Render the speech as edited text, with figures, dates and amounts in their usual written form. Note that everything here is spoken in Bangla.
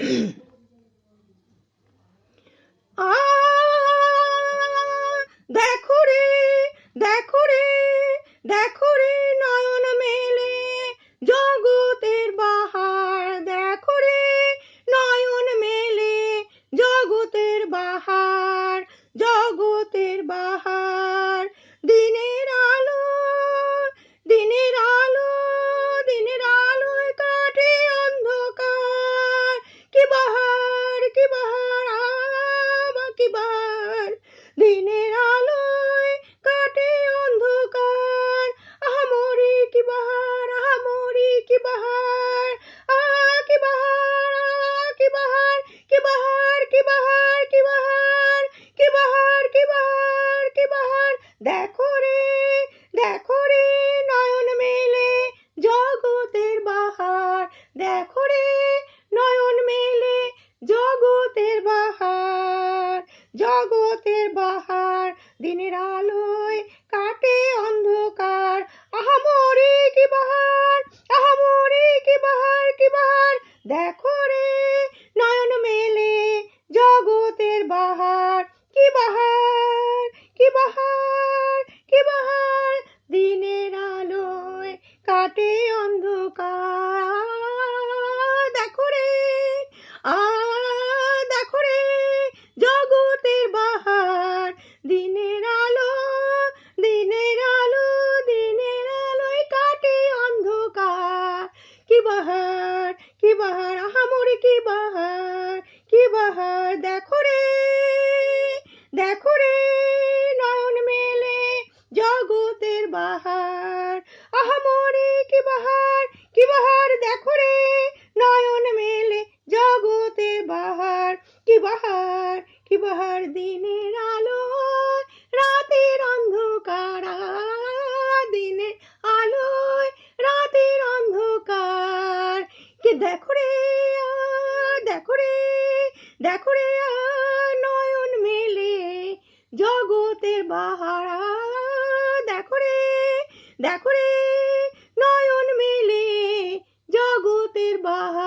আ দেখো রে, দেখো রে, দেখো রে নয়ন মেলে জগতের বাহার, দেখো রে নয়ন মেলে জগতের বাহার, জগতের বাহার। দিনের আলো, দিনের আলো, দিনের আলোয় কাটে অন্ধকার। কি বাহার, কি বাহার, কি বাহার। দিনের আলোয় কাটে অন্ধকার। আহামরি কি বাহার, আহামরি কি বাহার। কি বাহার, কি বাহার, কি বাহার, কি বাহার, কি বাহার, কি বাহার, কি বাহার, কি বাহার। দেখো রে, দেখো রে নয়ন মেলে জগতের বাহার, দেখো রে নয়ন মেলে জগতের বাহার, জগতের বাহার। দিনের আলোয় কাটে অন্ধকার। আহামরি কি বাহার, আহামরি কি বাহার, কি বাহার। দেখো রে নয়ন মেলে জগতের বাহার। কি বাহার, কি বাহার, কি বাহার। দিনের আলোয় কাটে অন্ধকার। দেখো রে, দেখো রে জগতের বাহার। দিনের আলো, দিনের আলো, দিনের আলোয় কাটে অন্ধকার। কি বাহার, কি বাহার, আহামরি কি বাহার, কি বাহার। দেখো রে, দেখো রে নয়ন মেলে জগতের বাহার। আহামরি কি বাহার, কি বাহার। দেখো রে নয়ন মেলে জগতের বাহার। কি বাহার, কি বাহার। দিনের আলো রাতের অন্ধকার, দিনের আলোয় রাতের অন্ধকার। কি দেখো রে, দেখো রে, দেখো রে নয়ন মেলে জগতের বাহার। দেখো রে, দেখো রে নয়ন মেলে জগতের বাহার।